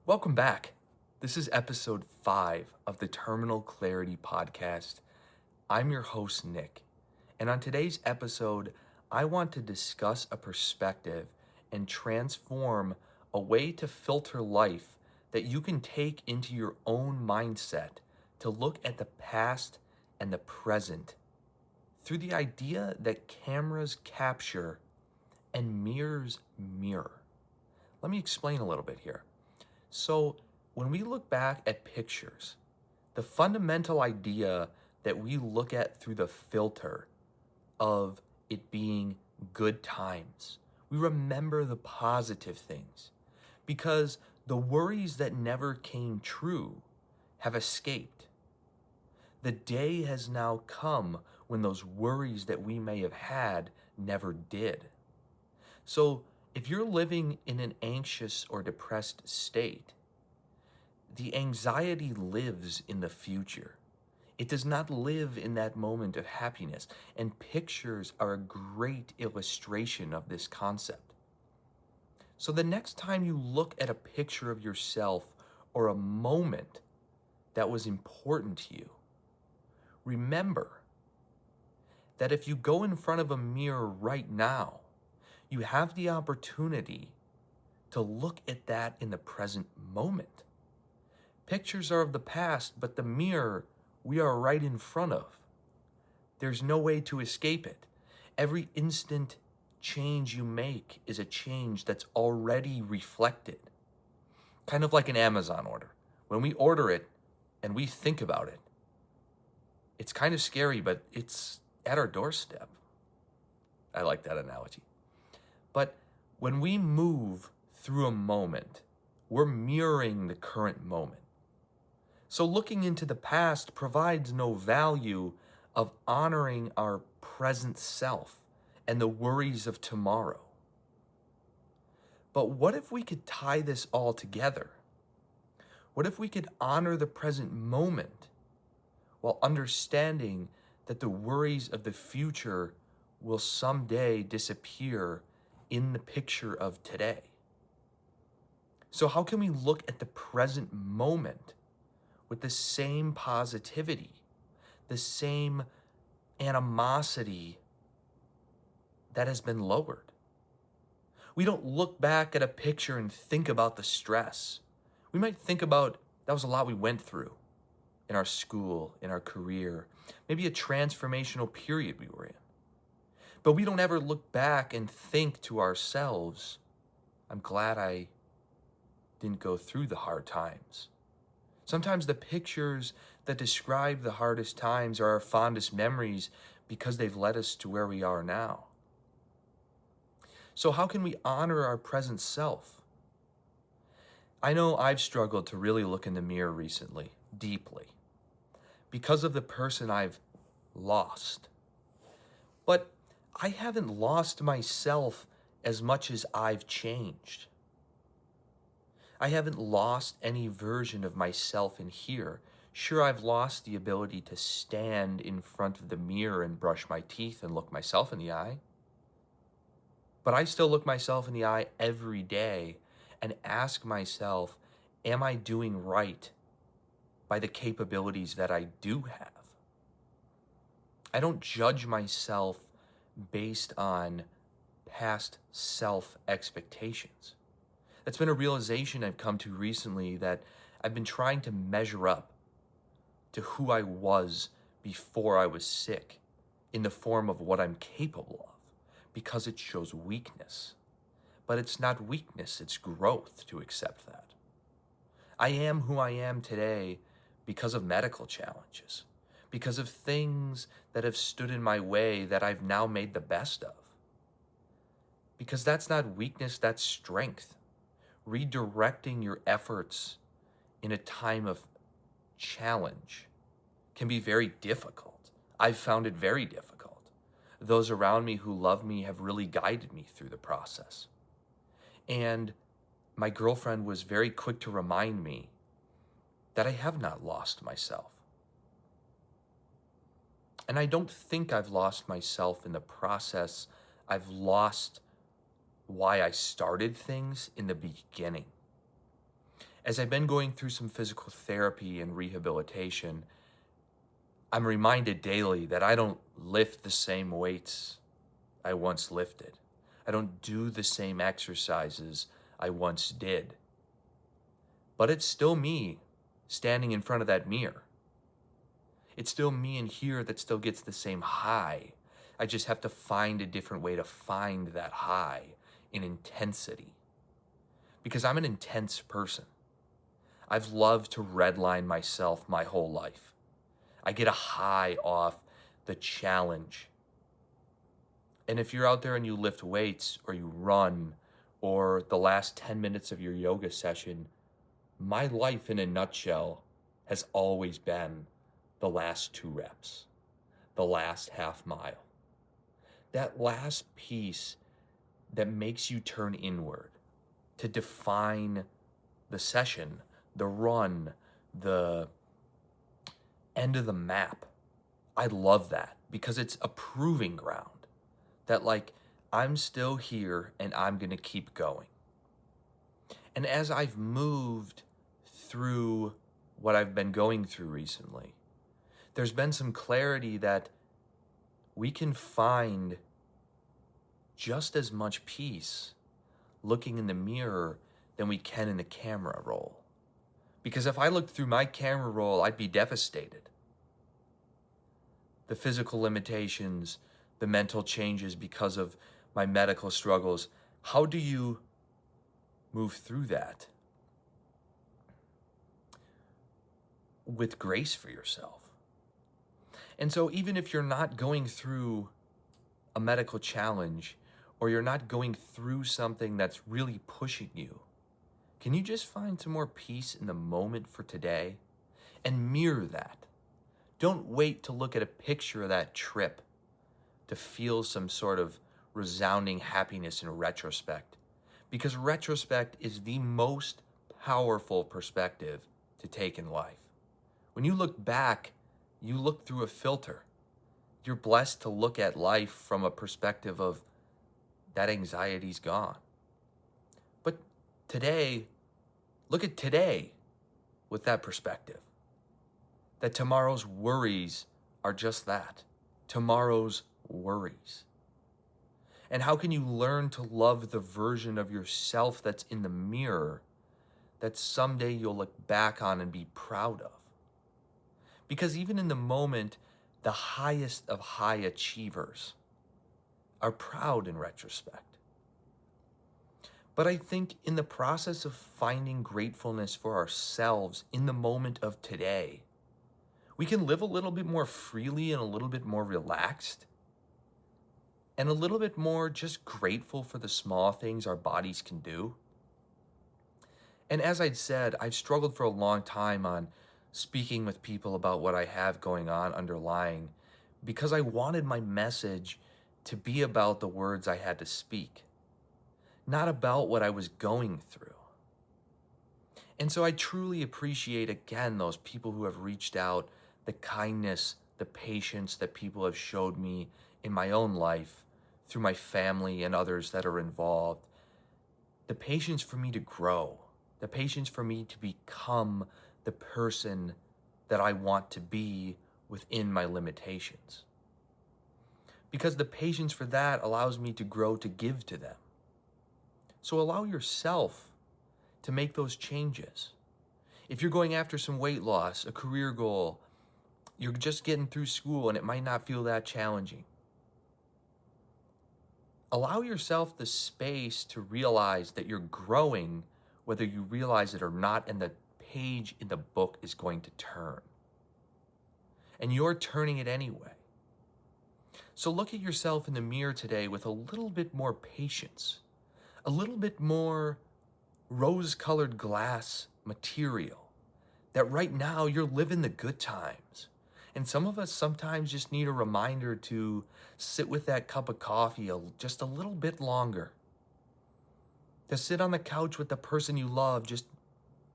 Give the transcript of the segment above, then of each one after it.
Welcome back. This is episode 5 of the Terminal Clarity Podcast. I'm your host, Nick. And on today's episode, I want to discuss a perspective and transform a way to filter life that you can take into your own mindset to look at the past and the present through the idea that cameras capture and mirrors mirror. Let me explain a little bit here. So, when we look back at pictures, the fundamental idea that we look at through the filter of it being good times, we remember the positive things because the worries that never came true have escaped. The day has now come when those worries that we may have had never did. So, if you're living in an anxious or depressed state, the anxiety lives in the future. It does not live in that moment of happiness, and pictures are a great illustration of this concept. So the next time you look at a picture of yourself or a moment that was important to you, remember that if you go in front of a mirror right now, you have the opportunity to look at that in the present moment. Pictures are of the past, but the mirror we are right in front of. There's no way to escape it. Every instant change you make is a change that's already reflected. Kind of like an Amazon order. When we order it and we think about it, it's kind of scary, but it's at our doorstep. I like that analogy. But when we move through a moment, we're mirroring the current moment. So looking into the past provides no value of honoring our present self and the worries of tomorrow. But what if we could tie this all together? What if we could honor the present moment while understanding that the worries of the future will someday disappear in the picture of today? So how can we look at the present moment with the same positivity, the same animosity that has been lowered? We don't look back at a picture and think about the stress. We might think about that was a lot we went through in our school, in our career, maybe a transformational period we were in. But we don't ever look back and think to ourselves, I'm glad I didn't go through the hard times. Sometimes the pictures that describe the hardest times are our fondest memories because they've led us to where we are now. So how can we honor our present self? I know I've struggled to really look in the mirror recently, deeply, because of the person I've lost. But I haven't lost myself as much as I've changed. I haven't lost any version of myself in here. Sure, I've lost the ability to stand in front of the mirror and brush my teeth and look myself in the eye. But I still look myself in the eye every day and ask myself, am I doing right by the capabilities that I do have? I don't judge myself based on past self-expectations. That's been a realization I've come to recently, that I've been trying to measure up to who I was before I was sick in the form of what I'm capable of, because it shows weakness. But it's not weakness, it's growth to accept that. I am who I am today because of medical challenges, because of things that have stood in my way that I've now made the best of. Because that's not weakness, that's strength. Redirecting your efforts in a time of challenge can be very difficult. I've found it very difficult. Those around me who love me have really guided me through the process. And my girlfriend was very quick to remind me that I have not lost myself. And I don't think I've lost myself in the process. I've lost why I started things in the beginning. As I've been going through some physical therapy and rehabilitation, I'm reminded daily that I don't lift the same weights I once lifted. I don't do the same exercises I once did. But it's still me standing in front of that mirror. It's still me in here that still gets the same high. I just have to find a different way to find that high in intensity. Because I'm an intense person. I've loved to redline myself my whole life. I get a high off the challenge. And if you're out there and you lift weights or you run or the last 10 minutes of your yoga session, my life in a nutshell has always been the last 2 reps, the last half mile. That last piece that makes you turn inward to define the session, the run, the end of the map. I love that because it's a proving ground that like I'm still here and I'm going to keep going. And as I've moved through what I've been going through recently, there's been some clarity that we can find just as much peace looking in the mirror than we can in the camera roll. Because if I looked through my camera roll, I'd be devastated. The physical limitations, the mental changes because of my medical struggles. How do you move through that? With grace for yourself. And so even if you're not going through a medical challenge or you're not going through something that's really pushing you, can you just find some more peace in the moment for today and mirror that? Don't wait to look at a picture of that trip to feel some sort of resounding happiness in retrospect, because retrospect is the most powerful perspective to take in life. When you look back, you look through a filter. You're blessed to look at life from a perspective of that anxiety's gone. But today, look at today with that perspective. That tomorrow's worries are just that, tomorrow's worries. And how can you learn to love the version of yourself that's in the mirror that someday you'll look back on and be proud of? Because even in the moment, the highest of high achievers are proud in retrospect. But I think in the process of finding gratefulness for ourselves in the moment of today, we can live a little bit more freely and a little bit more relaxed and a little bit more just grateful for the small things our bodies can do. And as I'd said, I've struggled for a long time on speaking with people about what I have going on underlying because I wanted my message to be about the words I had to speak, not about what I was going through. And so I truly appreciate, again, those people who have reached out, the kindness, the patience that people have showed me in my own life through my family and others that are involved. The patience for me to grow, the patience for me to become the person that I want to be within my limitations. Because the patience for that allows me to grow to give to them. So allow yourself to make those changes. If you're going after some weight loss, a career goal, you're just getting through school and it might not feel that challenging. Allow yourself the space to realize that you're growing, whether you realize it or not, and the page in the book is going to turn. And you're turning it anyway. So look at yourself in the mirror today with a little bit more patience, a little bit more rose-colored glass material, that right now you're living the good times. And some of us sometimes just need a reminder to sit with that cup of coffee just a little bit longer, to sit on the couch with the person you love just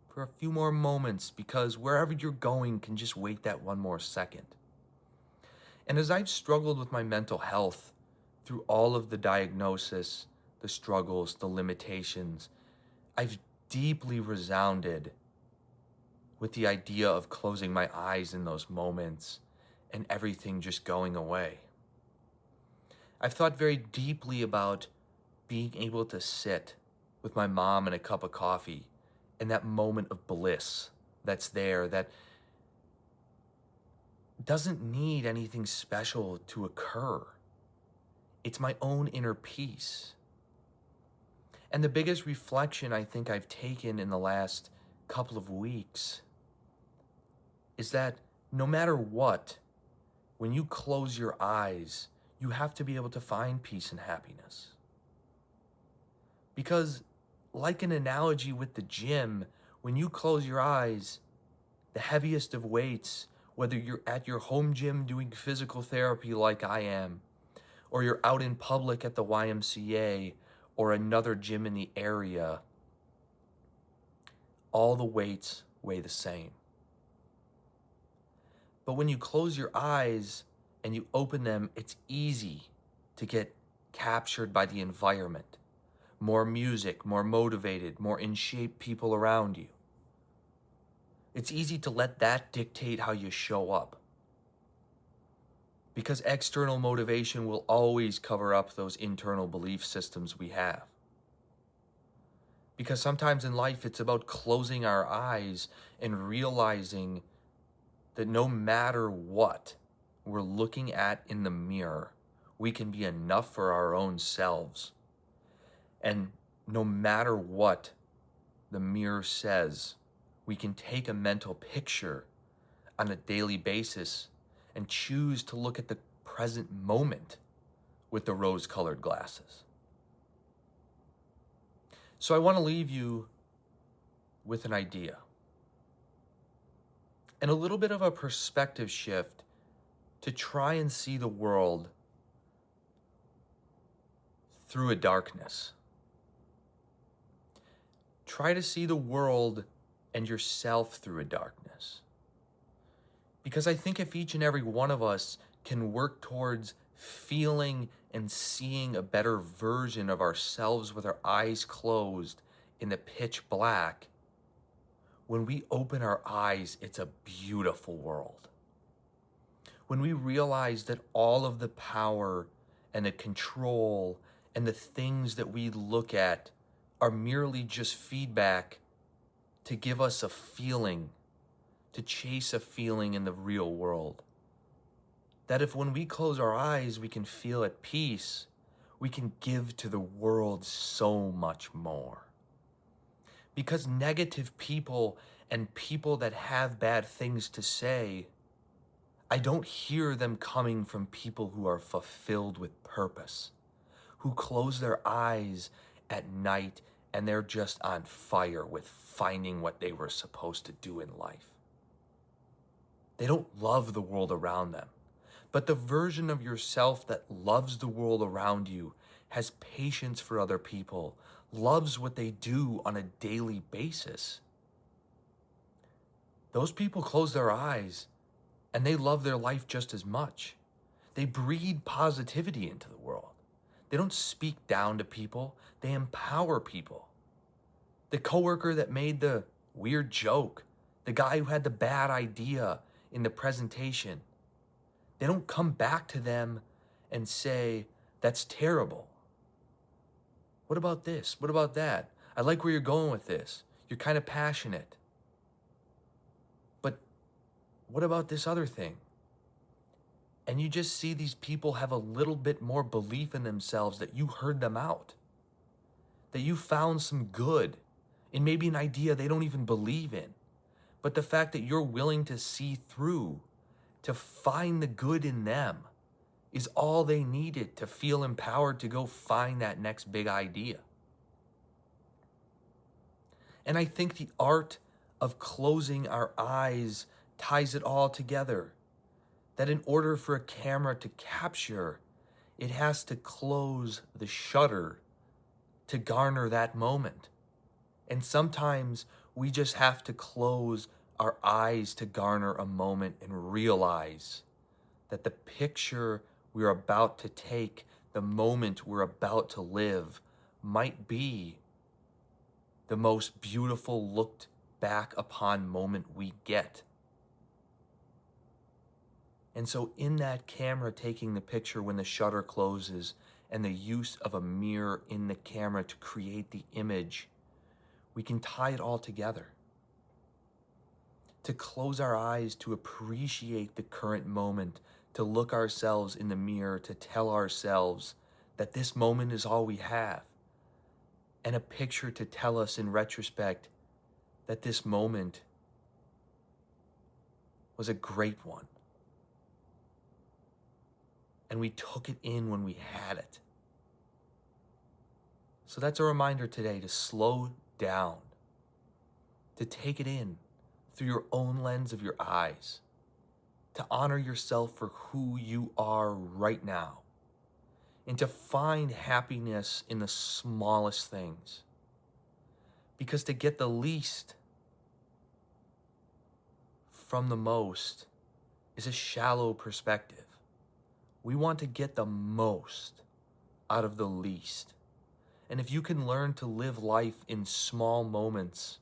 for a few more moments, because wherever you're going can just wait that one more second. And as I've struggled with my mental health through all of the diagnosis, the struggles, the limitations, I've deeply resounded with the idea of closing my eyes in those moments and everything just going away. I've thought very deeply about being able to sit with my mom and a cup of coffee in that moment of bliss that's there, that doesn't need anything special to occur. It's my own inner peace. And the biggest reflection I think I've taken in the last couple of weeks is that no matter what, when you close your eyes, you have to be able to find peace and happiness. Because, like an analogy with the gym, when you close your eyes, the heaviest of weights, whether you're at your home gym doing physical therapy like I am, or you're out in public at the YMCA or another gym in the area, all the weights weigh the same. But when you close your eyes and you open them, it's easy to get captured by the environment. More music, more motivated, more in shape people around you. It's easy to let that dictate how you show up. Because external motivation will always cover up those internal belief systems we have. Because sometimes in life it's about closing our eyes and realizing that no matter what we're looking at in the mirror, we can be enough for our own selves. And no matter what the mirror says, we can take a mental picture on a daily basis and choose to look at the present moment with the rose-colored glasses. So I want to leave you with an idea and a little bit of a perspective shift to try and see the world through a darkness. Try to see the world and yourself through a darkness. Because I think if each and every one of us can work towards feeling and seeing a better version of ourselves with our eyes closed in the pitch black, when we open our eyes, it's a beautiful world. When we realize that all of the power and the control and the things that we look at are merely just feedback to give us a feeling, to chase a feeling in the real world. That if when we close our eyes, we can feel at peace, we can give to the world so much more. Because negative people and people that have bad things to say, I don't hear them coming from people who are fulfilled with purpose, who close their eyes at night and they're just on fire with finding what they were supposed to do in life. They don't love the world around them, but the version of yourself that loves the world around you, has patience for other people, loves what they do on a daily basis. Those people close their eyes and they love their life just as much. They breed positivity into the world. They don't speak down to people, they empower people. The coworker that made the weird joke, the guy who had the bad idea in the presentation, they don't come back to them and say, that's terrible. What about this? What about that? I like where you're going with this. You're kind of passionate. But what about this other thing? And you just see these people have a little bit more belief in themselves, that you heard them out, that you found some good in maybe an idea they don't even believe in. But the fact that you're willing to see through, to find the good in them, is all they needed to feel empowered to go find that next big idea. And I think the art of closing our eyes ties it all together. That in order for a camera to capture, it has to close the shutter to garner that moment. And sometimes we just have to close our eyes to garner a moment and realize that the picture we're about to take, the moment we're about to live, might be the most beautiful looked back upon moment we get. And so in that camera taking the picture when the shutter closes and the use of a mirror in the camera to create the image, we can tie it all together. To close our eyes, to appreciate the current moment, to look ourselves in the mirror, to tell ourselves that this moment is all we have. And a picture to tell us in retrospect that this moment was a great one. And we took it in when we had it. So that's a reminder today to slow down, to take it in through your own lens of your eyes, to honor yourself for who you are right now, and to find happiness in the smallest things. Because to get the least from the most is a shallow perspective. We want to get the most out of the least. And if you can learn to live life in small moments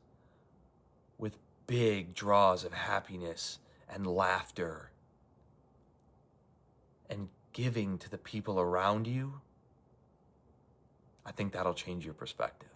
with big draws of happiness and laughter and giving to the people around you, I think that'll change your perspective.